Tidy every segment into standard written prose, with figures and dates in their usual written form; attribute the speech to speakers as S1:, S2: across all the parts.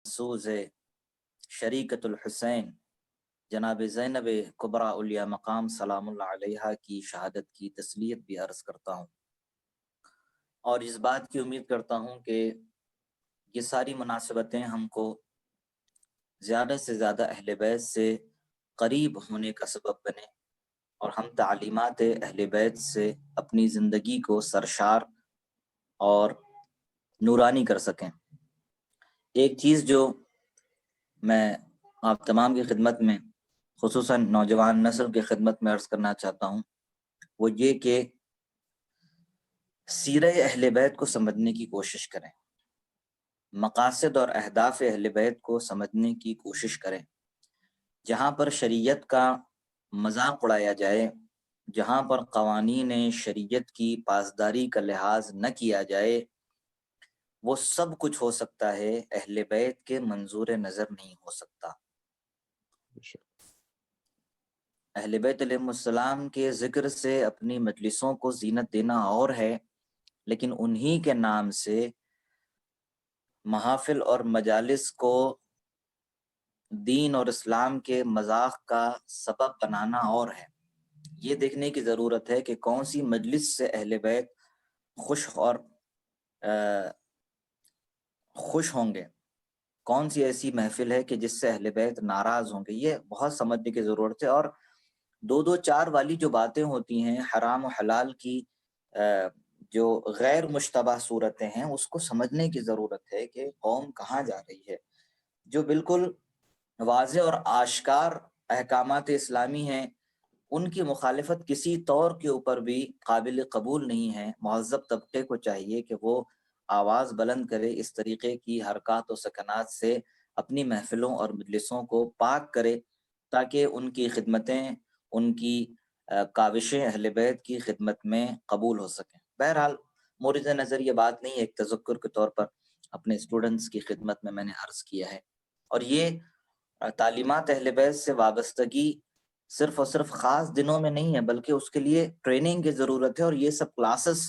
S1: سوز شریکت الحسین جناب زینب کبریٰ اولیاء مقام سلام اللہ علیہا کی شہادت کی تسلیت بھی عرض کرتا ہوں، اور اس بات کی امید کرتا ہوں کہ یہ ساری مناسبتیں ہم کو زیادہ سے زیادہ اہل بیت سے قریب ہونے کا سبب بنے اور ہم تعلیمات اہل بیت سے اپنی زندگی کو سرشار اور نورانی کر سکیں۔ ایک چیز جو میں آپ تمام کی خدمت میں، خصوصاً نوجوان نسل کی خدمت میں عرض کرنا چاہتا ہوں، وہ یہ کہ سیرہ اہل بیت کو سمجھنے کی کوشش کریں، مقاصد اور اہداف اہل بیت کو سمجھنے کی کوشش کریں۔ جہاں پر شریعت کا مذاق اڑایا جائے، جہاں پر قوانین شریعت کی پاسداری کا لحاظ نہ کیا جائے، وہ سب کچھ ہو سکتا ہے، اہل بیت کے منظور نظر نہیں ہو سکتا۔ اہل بیت علیہ السلام کے ذکر سے اپنی مجلسوں کو زینت دینا اور ہے، لیکن انہی کے نام سے محافل اور مجالس کو دین اور اسلام کے مذاق کا سبب بنانا اور ہے۔ یہ دیکھنے کی ضرورت ہے کہ کون سی مجلس سے اہل بیت خوش ہوں گے، کون سی ایسی محفل ہے کہ جس سے اہل بیت ناراض ہوں گے۔ یہ بہت سمجھنے کی ضرورت ہے، اور دو دو چار والی جو باتیں ہوتی ہیں، حرام و حلال کی جو غیر مشتبہ صورتیں ہیں، اس کو سمجھنے کی ضرورت ہے کہ قوم کہاں جا رہی ہے۔ جو بالکل واضح اور آشکار احکامات اسلامی ہیں، ان کی مخالفت کسی طور کے اوپر بھی قابل قبول نہیں ہے۔ مہذب طبقے کو چاہیے کہ وہ آواز بلند کرے، اس طریقے کی حرکات و سکنات سے اپنی محفلوں اور مجلسوں کو پاک کرے، تاکہ ان کی خدمتیں، ان کی کاوشیں اہل بیت کی خدمت میں قبول ہو سکیں۔ بہرحال مورد نظر یہ بات نہیں ہے، ایک تذکر کے طور پر اپنے اسٹوڈنٹس کی خدمت میں نے عرض کیا ہے۔ اور یہ تعلیمات اہل بیت سے وابستگی صرف اور صرف خاص دنوں میں نہیں ہے، بلکہ اس کے لیے ٹریننگ کی ضرورت ہے، اور یہ سب کلاسز،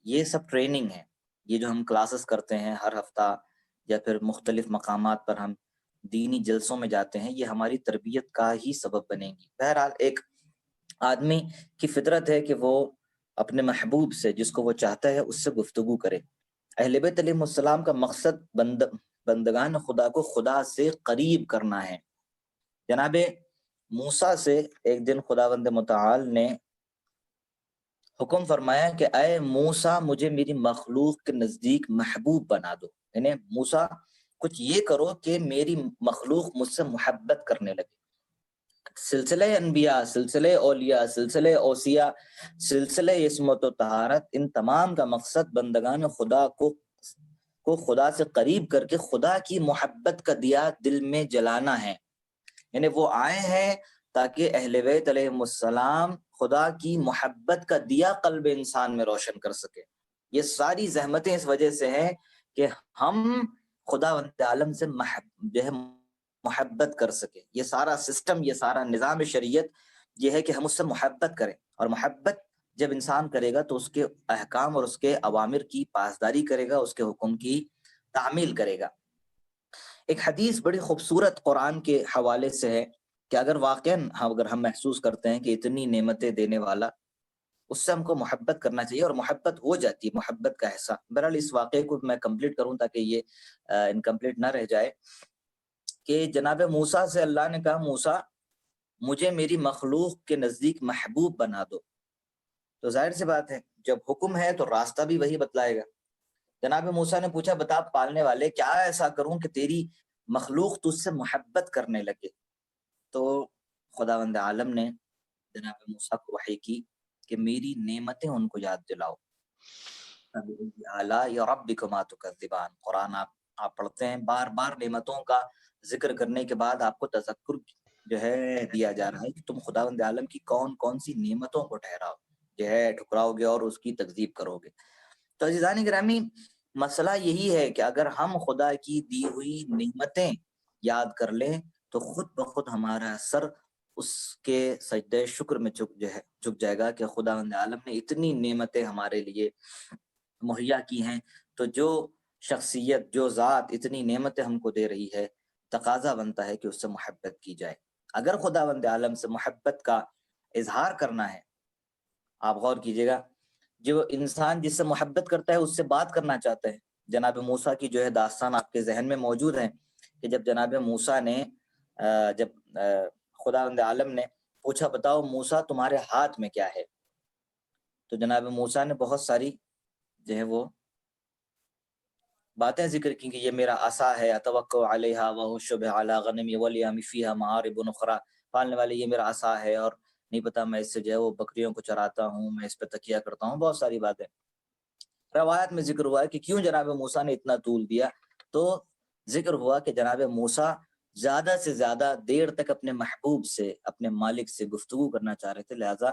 S1: یہ سب ٹریننگ ہے۔ یہ جو ہم کلاسز کرتے ہیں ہر ہفتہ، یا پھر مختلف مقامات پر ہم دینی جلسوں میں جاتے ہیں، یہ ہماری تربیت کا ہی سبب بنے گی۔ بہرحال ایک آدمی کی فطرت ہے کہ وہ اپنے محبوب سے، جس کو وہ چاہتا ہے، اس سے گفتگو کرے۔ اہل بیت علیہ السلام کا مقصد بندگان خدا کو خدا سے قریب کرنا ہے۔ جناب موسیٰ سے ایک دن خداوند متعال نے حکم فرمایا کہ اے موسیٰ، مجھے میری مخلوق کے نزدیک محبوب بنا دو، یعنی موسیٰ کچھ یہ کرو کہ میری مخلوق مجھ سے محبت کرنے لگے۔ سلسلہ انبیاء، سلسلہ اولیاء، سلسلہ اوصیاء، سلسلہ عصمت و طہارت، ان تمام کا مقصد بندگان خدا کو خدا سے قریب کر کے خدا کی محبت کا دیا دل میں جلانا ہے۔ یعنی وہ آئے ہیں تاکہ اہل بیت علیہ السلام خدا کی محبت کا دیا قلب انسان میں روشن کر سکے۔ یہ ساری زحمتیں اس وجہ سے ہیں کہ ہم خداوند عالم سے محبت کر سکے۔ یہ سارا سسٹم، یہ سارا نظام شریعت یہ ہے کہ ہم اس سے محبت کریں، اور محبت جب انسان کرے گا تو اس کے احکام اور اس کے اوامر کی پاسداری کرے گا، اس کے حکم کی تعمیل کرے گا۔ ایک حدیث بڑی خوبصورت قرآن کے حوالے سے ہے کہ اگر واقعاً ہم محسوس کرتے ہیں کہ اتنی نعمتیں دینے والا، اس سے ہم کو محبت کرنا چاہیے، اور محبت ہو جاتی ہے، محبت کا احساس۔ بہرحال اس واقعے کو میں کمپلیٹ کروں تاکہ یہ انکمپلیٹ نہ رہ جائے، کہ جناب موسیٰ سے اللہ نے کہا موسیٰ مجھے میری مخلوق کے نزدیک محبوب بنا دو۔ تو ظاہر سی بات ہے جب حکم ہے تو راستہ بھی وہی بتلائے گا۔ جناب موسیٰ نے پوچھا بتا پالنے والے، کیا ایسا کروں کہ تیری مخلوق تجھ سے محبت کرنے لگے؟ تو خداوند عالم نے جناب موسیٰ کو وحی کی کہ میری نعمتیں ان کو یاد دلاؤ۔ اعلیٰ یا ربکما تکذبان، قرآن آپ پڑھتے ہیں، بار بار نعمتوں کا ذکر کرنے کے بعد آپ کو تذکر جو ہے دیا جا رہا ہے کہ تم خداوند عالم کی کون کون سی نعمتوں کو ٹھہراؤ، جو ہے ٹھکراؤ گے اور اس کی تکذیب کرو گے۔ تو عزیزان گرامی، مسئلہ یہی ہے کہ اگر ہم خدا کی دی ہوئی نعمتیں یاد کر لیں تو خود بخود ہمارا سر اس کے سجدہ شکر میں جھک جائے گا کہ خداوند عالم نے اتنی نعمتیں ہمارے لیے مہیا کی ہیں۔ تو جو شخصیت، جو ذات اتنی نعمتیں ہم کو دے رہی ہے، تقاضا بنتا ہے کہ اس سے محبت کی جائے۔ اگر خداوند عالم سے محبت کا اظہار کرنا ہے، آپ غور کیجئے گا، جو انسان جس سے محبت کرتا ہے اس سے بات کرنا چاہتا ہے۔ جناب موسیٰ کی جو ہے داستان آپ کے ذہن میں موجود ہے کہ جب جناب موسیٰ نے جب خداوند عالم نے پوچھا بتاؤ موسیٰ تمہارے ہاتھ میں کیا ہے، تو جناب موسیٰ نے بہت ساری جو ہے وہ باتیں ذکر کی کہ یہ میرا عصا ہے اتوکل علیہا وہش بہا علی غنمی ولیہ فیہا معارب اخری، پالنے والے یہ میرا عصا ہے اور نہیں پتا میں اس سے جو ہے وہ بکریوں کو چراتا ہوں، میں اس پہ تکیہ کرتا ہوں، بہت ساری باتیں روایت میں ذکر ہوا ہے کہ کیوں جناب موسیٰ نے اتنا طول دیا، تو ذکر ہوا کہ جناب موسیٰ زیادہ سے زیادہ دیر تک اپنے محبوب سے، اپنے مالک سے گفتگو کرنا چاہ رہے تھے، لہٰذا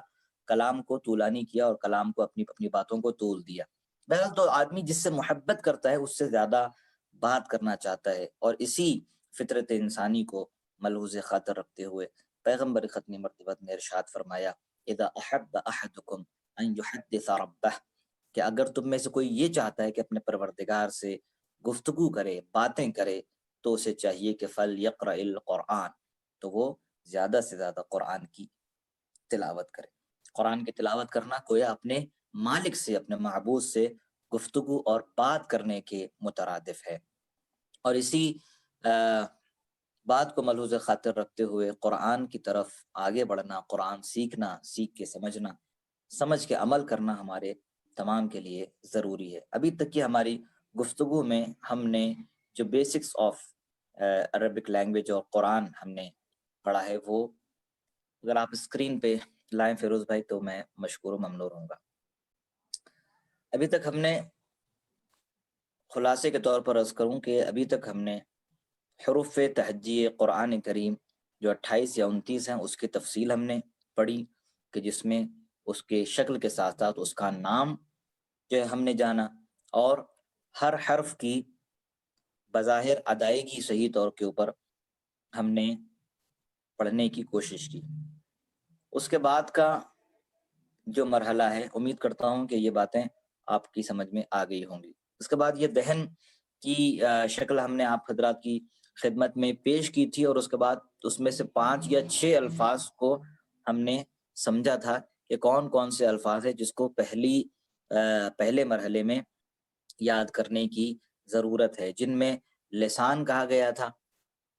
S1: کلام کو طولانی کیا اور کلام کو اپنی باتوں کو طول دیا۔ بہرحال تو آدمی جس سے محبت کرتا ہے اس سے زیادہ بات کرنا چاہتا ہے، اور اسی فطرت انسانی کو ملحوظ خاطر رکھتے ہوئے پیغمبر ختمی مرتبت نے ارشاد فرمایا اذا احب احدکم ان یحدث ربہ، کہ اگر تم میں سے کوئی یہ چاہتا ہے کہ اپنے پروردگار سے گفتگو کرے، باتیں کرے، تو اسے چاہیے کہ فلیقرأ القرآن، تو وہ زیادہ سے زیادہ قرآن کی تلاوت کرے۔ قرآن کی تلاوت کرنا گویا اپنے مالک سے، اپنے معبود سے گفتگو اور بات کرنے کے مترادف ہے۔ اور اسی بات کو ملحوظ خاطر رکھتے ہوئے قرآن کی طرف آگے بڑھنا، قرآن سیکھنا، سیکھ کے سمجھنا، سمجھ کے عمل کرنا ہمارے تمام کے لیے ضروری ہے۔ ابھی تک کی ہماری گفتگو میں ہم نے جو بیسکس آف عربک لینگویج اور قرآن ہم نے پڑھا ہے، وہ اگر آپ اسکرین پہ لائیں فیروز بھائی تو میں مشکور و ممنون ہوں گا۔ ابھی تک ہم نے خلاصے کے طور پر عرض کروں کہ ابھی تک ہم نے حروف تہجی قرآن کریم جو 28 یا 29 ہیں اس کی تفصیل ہم نے پڑھی، کہ جس میں اس کے شکل کے ساتھ ساتھ اس کا نام جو ہے ہم نے جانا، اور ہر حرف کی بظاہر ادائیگی صحیح طور کے اوپر ہم نے پڑھنے کی کوشش کی۔ اس کے بعد کا جو مرحلہ ہے، امید کرتا ہوں کہ یہ باتیں آپ کی سمجھ میں آ گئی ہوں گی۔ اس کے بعد یہ دہن کی شکل ہم نے آپ حضرات کی خدمت میں پیش کی تھی، اور اس کے بعد اس میں سے 5 یا 6 الفاظ کو ہم نے سمجھا تھا کہ کون کون سے الفاظ ہیں جس کو پہلے مرحلے میں یاد کرنے کی ضرورت ہے، جن میں لسان کہا گیا تھا،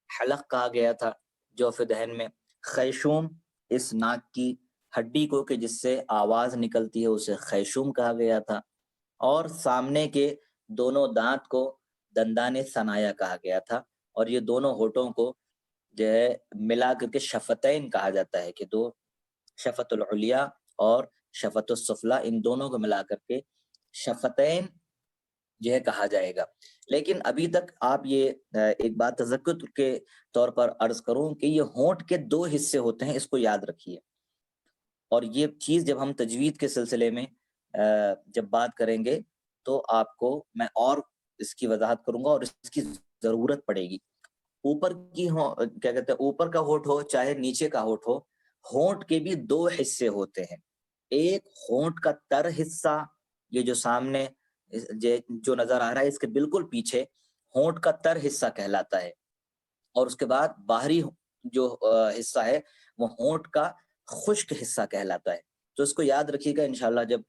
S1: حلق کہا گیا تھا، جوف دہن میں خیشوم، اس ناک کی ہڈی کو کہ جس سے آواز نکلتی ہے اسے خیشوم کہا گیا تھا، اور سامنے کے دونوں دانت کو دندان ثنایا کہا گیا تھا، اور یہ دونوں ہونٹوں کو جو ہے ملا کر کے شفتین کہا جاتا ہے، کہ دو شفت العلیہ اور شفت السفلی، ان دونوں کو ملا کر کے شفتین جو ہے کہا جائے گا۔ لیکن ابھی تک آپ یہ ایک بات تذکر کے طور پر عرض کروں کہ یہ ہونٹ کے 2 حصے ہوتے ہیں، اس کو یاد رکھیے، اور یہ چیز جب ہم تجوید کے سلسلے میں جب بات کریں گے تو آپ کو میں اور اس کی وضاحت کروں گا، اور اس کی ضرورت پڑے گی۔ اوپر کی کیا کہتے ہیں، اوپر کا ہونٹ ہو چاہے نیچے کا ہونٹ ہو، ہونٹ کے بھی 2 حصے ہوتے ہیں۔ ایک ہونٹ کا تر حصہ، یہ جو سامنے جو نظر آ رہا ہے اس کے بالکل پیچھے ہونٹ کا تر حصہ کہلاتا ہے، اور اس کے بعد باہری جو حصہ ہے وہ ہونٹ کا خشک حصہ کہلاتا ہے۔ تو اس کو یاد رکھیے گا، انشاءاللہ جب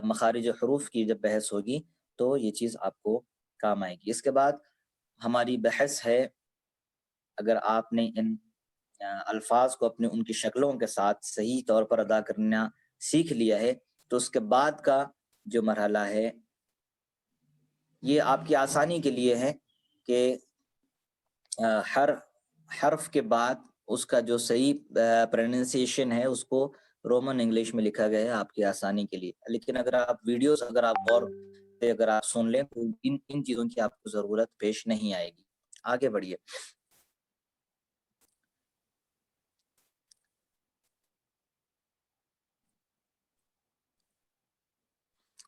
S1: مخارج حروف کی جب بحث ہوگی تو یہ چیز آپ کو کام آئے گی۔ اس کے بعد ہماری بحث ہے، اگر آپ نے ان الفاظ کو اپنے ان کی شکلوں کے ساتھ صحیح طور پر ادا کرنا سیکھ لیا ہے، تو اس کے بعد کا جو مرحلہ ہے یہ آپ کی آسانی کے لیے ہے کہ ہر حرف کے بعد اس کا جو صحیح پروننسیشن ہے اس کو رومن انگلش میں لکھا گیا ہے آپ کی آسانی کے لیے، لیکن اگر آپ ویڈیوز غور سے اگر آپ سن لیں تو ان چیزوں کی آپ کو ضرورت پیش نہیں آئے گی۔ آگے بڑھیے۔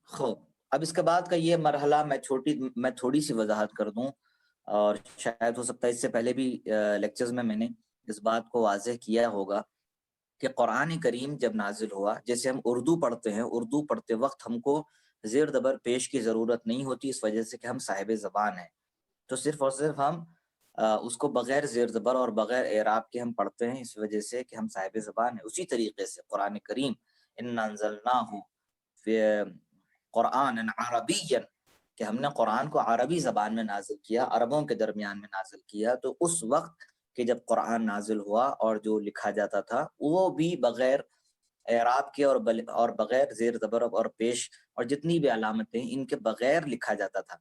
S1: خوب، اب اس کے بعد کا یہ مرحلہ میں تھوڑی سی وضاحت کر دوں، اور شاید ہو سکتا ہے اس سے پہلے بھی لیکچرز میں نے اس بات کو واضح کیا ہوگا کہ قرآن کریم جب نازل ہوا، جیسے ہم اردو پڑھتے ہیں، اردو پڑھتے وقت ہم کو زیر زبر پیش کی ضرورت نہیں ہوتی، اس وجہ سے کہ ہم صاحب زبان ہیں، تو صرف اور صرف ہم اس کو بغیر زیر زبر اور بغیر اعراب کے ہم پڑھتے ہیں، اس وجہ سے کہ ہم صاحب زبان ہیں۔ اسی طریقے سے قرآن کریم انا انزلناہ فی قرآن عربیا، کہ ہم نے قرآن کو عربی زبان میں نازل کیا، عربوں کے درمیان میں نازل کیا، تو اس وقت کہ جب قرآن نازل ہوا اور جو لکھا جاتا تھا وہ بھی بغیر اعراب کے اور بغیر زیر زبر اور پیش اور جتنی بھی علامتیں ان کے بغیر لکھا جاتا تھا۔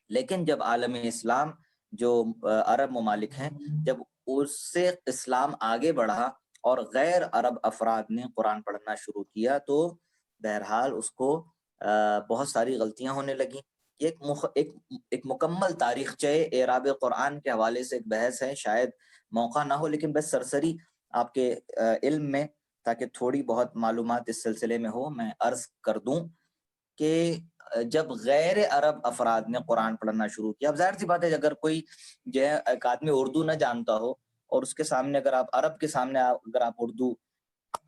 S1: لیکن جب عالم اسلام جو عرب ممالک ہیں، جب اس سے اسلام آگے بڑھا اور غیر عرب افراد نے قرآن پڑھنا شروع کیا، تو بہرحال اس کو بہت ساری غلطیاں ہونے لگیں۔ ایک مکمل تاریخچہ اعراب قرآن کے حوالے سے ایک بحث ہے، شاید موقع نہ ہو، لیکن بس سرسری آپ کے علم میں، تاکہ تھوڑی بہت معلومات اس سلسلے میں ہو، میں عرض کر دوں کہ جب غیر عرب افراد نے قرآن پڑھنا شروع کیا، اب ظاہر سی بات ہے اگر کوئی جو ہے ایک آدمی اردو نہ جانتا ہو اور اس کے سامنے اگر آپ عرب کے سامنے اگر آپ اردو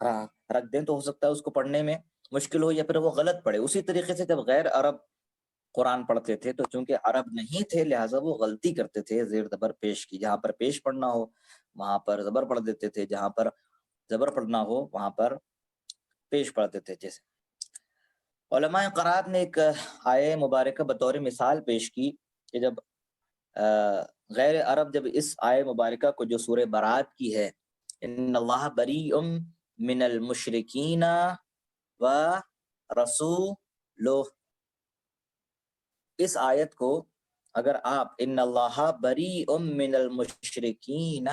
S1: رکھ دیں تو ہو سکتا ہے اس کو پڑھنے میں مشکل ہو یا پھر وہ غلط پڑھے۔ اسی طریقے سے جب غیر عرب قرآن پڑھتے تھے تو چونکہ عرب نہیں تھے لہٰذا وہ غلطی کرتے تھے زیر زبر پیش کی، جہاں پر پیش پڑھنا ہو وہاں پر زبر پڑھ دیتے تھے، جہاں پر زبر پڑھنا ہو وہاں پر پیش پڑھتے تھے۔ جیسے علماء قرآن نے ایک آیہ مبارکہ بطور مثال پیش کی کہ جب غیر عرب جب اس آیہ مبارکہ کو جو سورہ برات کی ہے، ان اللہ بریء من المشرکین و رسولہ، اس آیت کو اگر آپ ان اللہ بریء من المشرکین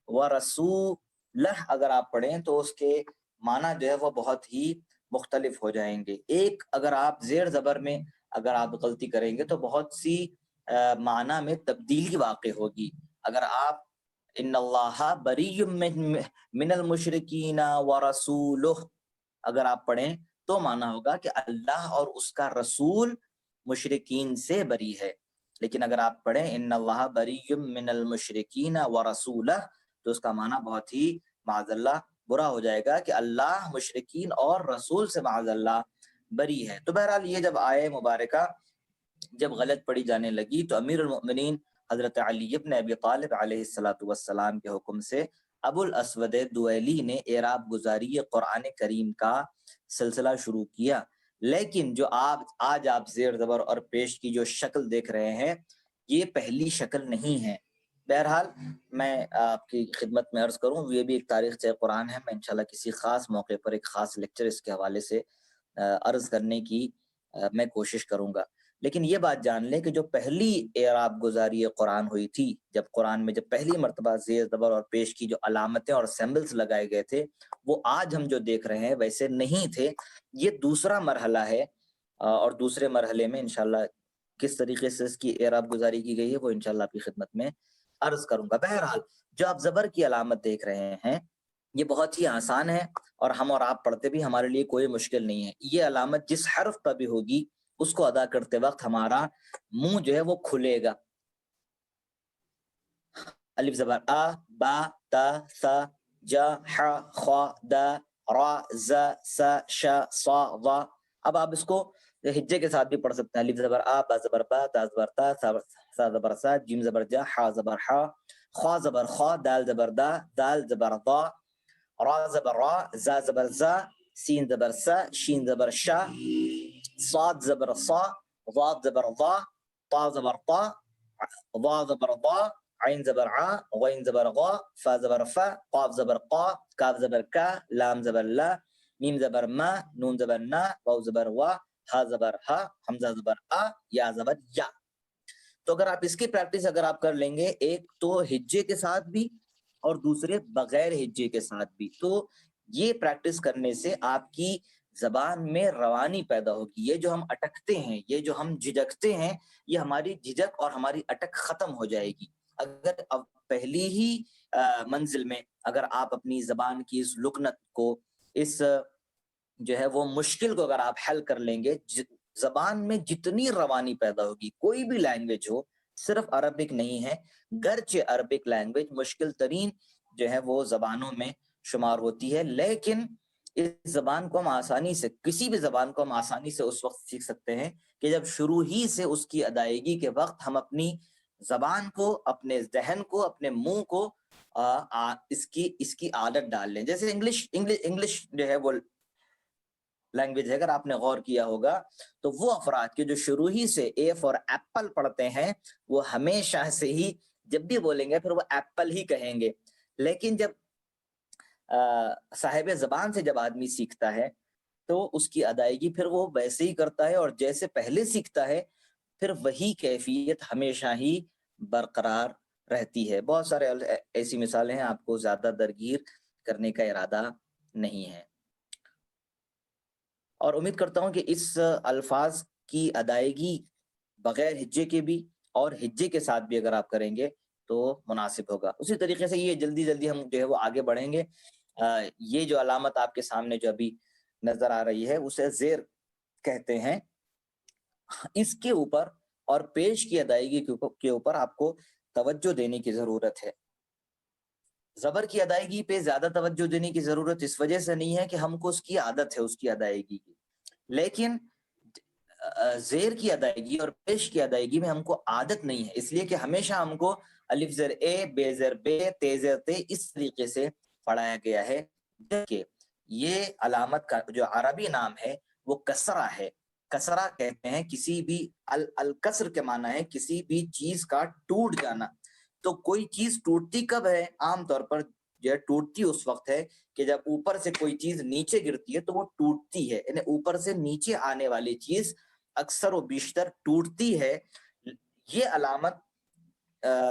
S1: و رسولہ اگر آپ پڑھیں تو اس کے معنی جو ہے وہ بہت ہی مختلف ہو جائیں گے۔ ایک اگر آپ زیر زبر میں اگر آپ غلطی کریں گے تو بہت سی معنی میں تبدیلی واقع ہوگی۔ اگر آپ ان اللہ بریء من المشرکین ورسولہ اگر آپ پڑھیں تو معنی ہوگا کہ اللہ اور اس کا رسول مشرکین سے بری ہے، لیکن اگر آپ پڑھیں ان اللہ بریء من المشرکین ورسولہ تو اس کا معنی بہت ہی معاذ اللہ برا ہو جائے گا کہ اللہ مشرکین اور رسول سے معاذ اللہ بری ہے۔ تو بہرحال یہ جب آیہ مبارکہ جب غلط پڑھی جانے لگی تو امیر المؤمنین حضرت علی ابن ابی طالب علیہ السلام کے حکم سے ابو الاسود دوئلی نے اعراب گزاری قرآن کریم کا سلسلہ شروع کیا۔ لیکن جو آج آپ زیر زبر اور پیش کی جو شکل دیکھ رہے ہیں یہ پہلی شکل نہیں ہے۔ بہرحال میں آپ کی خدمت میں عرض کروں، یہ بھی ایک تاریخ سے قرآن ہے، میں انشاءاللہ کسی خاص موقع پر ایک خاص لیکچر اس کے حوالے سے عرض کرنے کی میں کوشش کروں گا۔ لیکن یہ بات جان لیں کہ جو پہلی اعراب گزاری قرآن ہوئی تھی، جب قرآن میں جب پہلی مرتبہ زیر زبر اور پیش کی جو علامتیں اور سمبلز لگائے گئے تھے وہ آج ہم جو دیکھ رہے ہیں ویسے نہیں تھے۔ یہ دوسرا مرحلہ ہے اور دوسرے مرحلے میں انشاءاللہ کس طریقے سے اس کی اعراب گزاری کی گئی ہے وہ انشاءاللہ آپ کی خدمت میں عرض کروں گا۔ بہرحال جو آپ زبر کی علامت دیکھ رہے ہیں یہ بہت ہی آسان ہے اور ہم اور آپ پڑھتے بھی ہمارے لیے کوئی مشکل نہیں ہے۔ یہ علامت جس حرف پر بھی ہوگی اس کو ادا کرتے وقت ہمارا منہ جو ہے وہ کھلے گا۔ الف زبر آ، با، تا، ثا، جا، ح، خ، دا، را، ز، س، ش، ص، ض۔ اب آپ اس کو ہجے کے ساتھ بھی پڑھ سکتے ہیں۔ الف زبر آ، با زبر با، تا زبر تا، سا زبر سا، جیم زبر جا، ح زبر ح، خ زبر خ، دال زبر دا، دال زبر ضا، را زبر را، زا زبر زا، سین زبر سا، شین زبر شا، صاد زبر صا، ضاد زبر ضا، طا زبر طا، ضا زبر ضا، عین زبر ع، غین زبر غا، فا زبر فا، قاف زبر قا، کاف زبر کا، لام زبر لا، میم زبر ما، نون زبر نا، واو زبر وا، ہا زبر ہا، حمزہ زبر آ، یا زبر یا۔ تو اگر آپ اس کی پریکٹس اگر آپ کر لیں گے ایک تو ہجے کے ساتھ بھی اور دوسرے بغیر ہجے کے ساتھ بھی، تو یہ پریکٹس کرنے سے آپ کی زبان میں روانی پیدا ہوگی۔ یہ جو ہم اٹکتے ہیں، یہ جو ہم جھجکتے ہیں، یہ ہماری جھجک اور ہماری اٹک ختم ہو جائے گی۔ اگر اب پہلی ہی منزل میں اگر آپ اپنی زبان کی اس لکنت کو، اس جو ہے وہ مشکل کو اگر آپ حل کر لیں گے، زبان میں جتنی روانی پیدا ہوگی، کوئی بھی لینگویج ہو، صرف عربک نہیں ہے، گرچہ عربک لینگویج مشکل ترین جو ہے وہ زبانوں میں شمار ہوتی ہے، لیکن اس زبان کو ہم آسانی سے، کسی بھی زبان کو ہم آسانی سے اس وقت سیکھ سکتے ہیں کہ جب شروع ہی سے اس کی ادائیگی کے وقت ہم اپنی زبان کو، اپنے ذہن کو، اپنے منہ کو اس کی عادت ڈال لیں. جیسے انگلش جو ہے وہ لینگویج ہے، اگر آپ نے غور کیا ہوگا تو وہ افراد کے جو شروع ہی سے اے فار ایپل پڑھتے ہیں وہ ہمیشہ سے ہی جب بھی بولیں گے پھر وہ ایپل ہی کہیں گے. لیکن جب صاحب زبان سے جب آدمی سیکھتا ہے تو اس کی ادائیگی پھر وہ ویسے ہی کرتا ہے، اور جیسے پہلے سیکھتا ہے پھر وہی کیفیت ہمیشہ ہی برقرار رہتی ہے. بہت سارے ایسی مثالیں ہیں، آپ کو زیادہ درگیر کرنے کا ارادہ نہیں ہے. اور امید کرتا ہوں کہ اس الفاظ کی ادائیگی بغیر ہجے کے بھی اور ہجے کے ساتھ بھی اگر آپ کریں گے تو مناسب ہوگا. اسی طریقے سے یہ جلدی ہم جو ہے وہ آگے بڑھیں گے. یہ جو علامت آپ کے سامنے جو ابھی نظر آ رہی ہے اسے زیر کہتے ہیں. اس کے اوپر اور پیش کی ادائیگی کے اوپر آپ کو توجہ دینے کی ضرورت ہے. زبر کی ادائیگی پہ زیادہ توجہ دینے کی ضرورت اس وجہ سے نہیں ہے کہ ہم کو اس کی عادت ہے اس کی ادائیگی کی، لیکن زیر کی ادائیگی اور پیش کی ادائیگی میں ہم کو عادت نہیں ہے، اس لیے کہ ہمیشہ ہم کو الف زر اے، بے زر بے، تے زر تے اس طریقے سے پڑھایا گیا ہے. کہ یہ علامت کا جو عربی نام ہے وہ کسرہ ہے. کسرہ کہتے ہیں کسی بھی الکسر کے معنی ہے کسی بھی چیز کا ٹوٹ جانا. تو کوئی چیز ٹوٹتی کب ہے؟ عام طور پر جو ہے ٹوٹتی اس وقت ہے کہ جب اوپر سے کوئی چیز نیچے گرتی ہے تو وہ ٹوٹتی ہے، یعنی اوپر سے نیچے آنے والی چیز اکثر و بیشتر ٹوٹتی ہے. یہ علامت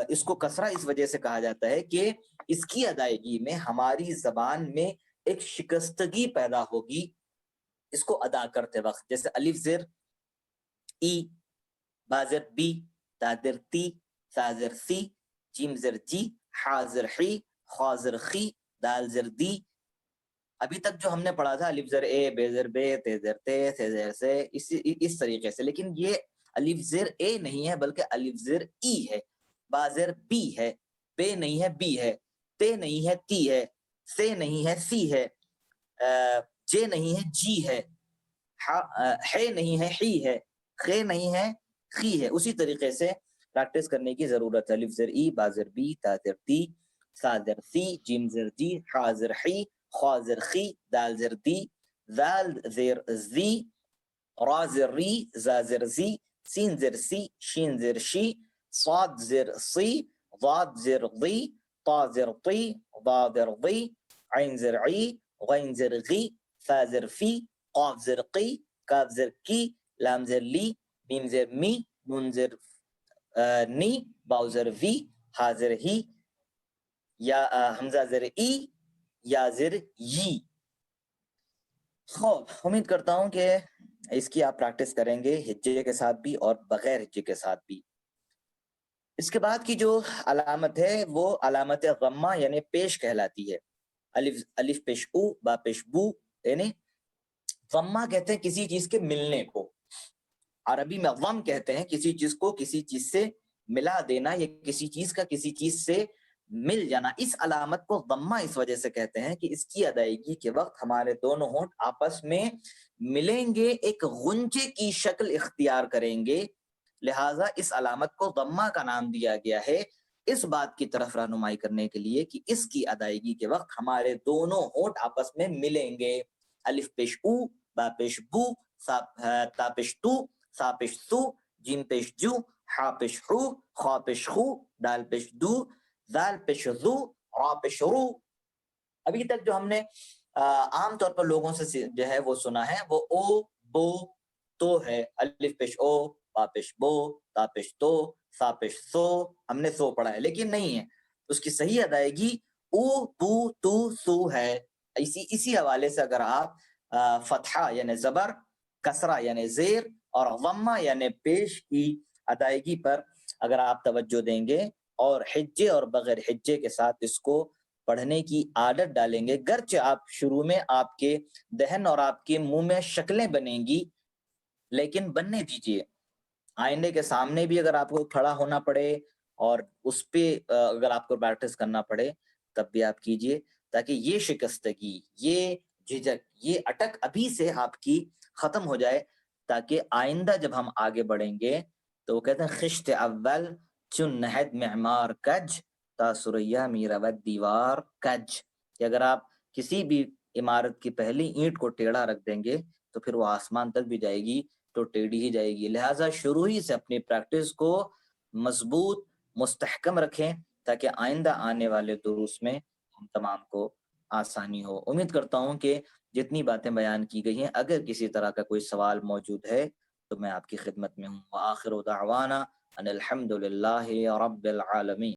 S1: اس کو کسرہ اس وجہ سے کہا جاتا ہے کہ اس کی ادائیگی میں ہماری زبان میں ایک شکستگی پیدا ہوگی اس کو ادا کرتے وقت. جیسے الف زر ای، با زر بی، تا زر تی، سا زر سی، جیم زر جی، حا زر حی، خا زر خی، دال زر دی. ابھی تک جو ہم نے پڑھا تھا الف زر اے، بے زر بے، تے زر تے، سے زر سے، اس طریقے سے، لیکن یہ الف زر اے نہیں ہے بلکہ الف زر ای ہے. با زر بی ہے، بے نہیں ہے بی ہے، تے نہیں ہے تی ہے، سے نہیں ہے سی ہے، جے نہیں ہے جی ہے، ہے نہیں ہے ہی ہے، خے نہیں ہے خی ہے. اسی طریقے سے پریکٹس کرنے کی ضرورت ہے. الف زر ای، با زر بی، تا زر تی، سا زر سی، جیم زر جی، حا زر حی، خا زر خی، دال زر دی، ذال زر زی، را زر ری، زا زر زی، سین زر سی، شین زر شی، صاد زر صی، ضاد زر ضی، طا زر طی، ضا زر ضی، عین زر عی، غین زر غی، فا زر فی، قاف زر قی، کاف زر کی، لام زر لی، میم زر می، نون زر نی، باو زر وی، ہا زر ہی، یا حمزہ زر ای، یا زر یی. خوب امید کرتا ہوں کہ اس کی آپ پریکٹس کریں گے ہجے کے ساتھ بھی اور بغیر ہجے کے ساتھ بھی. اس کے بعد کی جو علامت ہے وہ علامت غمہ یعنی پیش کہلاتی ہے. الف پیش او، با پیش بو، یعنی غمہ کہتے ہیں کسی چیز کے ملنے کو. عربی میں غم کہتے ہیں کسی چیز کو کسی چیز سے ملا دینا یا کسی چیز کا کسی چیز سے مل جانا. اس علامت کو غمہ اس وجہ سے کہتے ہیں کہ اس کی ادائیگی کے وقت ہمارے دونوں ہونٹ آپس میں ملیں گے، ایک غنچے کی شکل اختیار کریں گے، لہٰذا اس علامت کو غمہ کا نام دیا گیا ہے اس بات کی طرف رہنمائی کرنے کے لیے کہ اس کی ادائیگی کے وقت ہمارے دونوں ہونٹ آپس میں ملیں گے. الف پیش او، با پیش بو، تا پیش تو، سا پیش سو، جیم پیش جو، حا پیش حو، خا پیش خو، دال پیش دو، ذال پیش ذو، را پیش رو. ابھی تک جو ہم نے عام طور پر لوگوں سے جو ہے وہ سنا ہے وہ او، بو، تو ہے. الف پیش او، با پیش بو، تا پیش تو، سا پیش سو، ہم نے سو پڑھا ہے لیکن نہیں ہے. اس کی صحیح ادائیگی او، بو، تو، سو ہے. اسی حوالے سے اگر آپ فتحہ یعنی زبر، کسرہ یعنی زیر اور غمہ یعنی پیش کی ادائیگی پر اگر آپ توجہ دیں گے اور حجے اور بغیر حجے کے ساتھ اس کو پڑھنے کی عادت ڈالیں گے، گرچہ آپ شروع میں آپ کے دہن اور آپ کے منہ میں شکلیں بنیں گی لیکن بننے دیجیے. آئینے کے سامنے بھی اگر آپ کو کھڑا ہونا پڑے اور اس پہ اگر آپ کو پریکٹس کرنا پڑے تب بھی آپ کیجیے، تاکہ یہ شکستگی، یہ جھجک، یہ اٹک ابھی سے آپ کی ختم ہو جائے، تاکہ آئندہ جب ہم آگے بڑھیں گے تو وہ کہتے ہیں خشت اول چن نہد معمار کج تا سریا میرود دیوار کج، کہ اگر آپ کسی بھی عمارت کی پہلی اینٹ کو ٹیڑھا رکھ دیں گے تو پھر وہ آسمان تک بھی جائے گی تو ٹیڑھی ہی جائے گی۔ لہٰذا شروع ہی سے اپنی پریکٹس کو مضبوط مستحکم رکھیں تاکہ آئندہ آنے والے دروس میں ہم تمام کو آسانی ہو۔ امید کرتا ہوں کہ جتنی باتیں بیان کی گئی ہیں، اگر کسی طرح کا کوئی سوال موجود ہے تو میں آپ کی خدمت میں ہوں۔ وآخر دعوانا ان الحمد للہ رب العالمین۔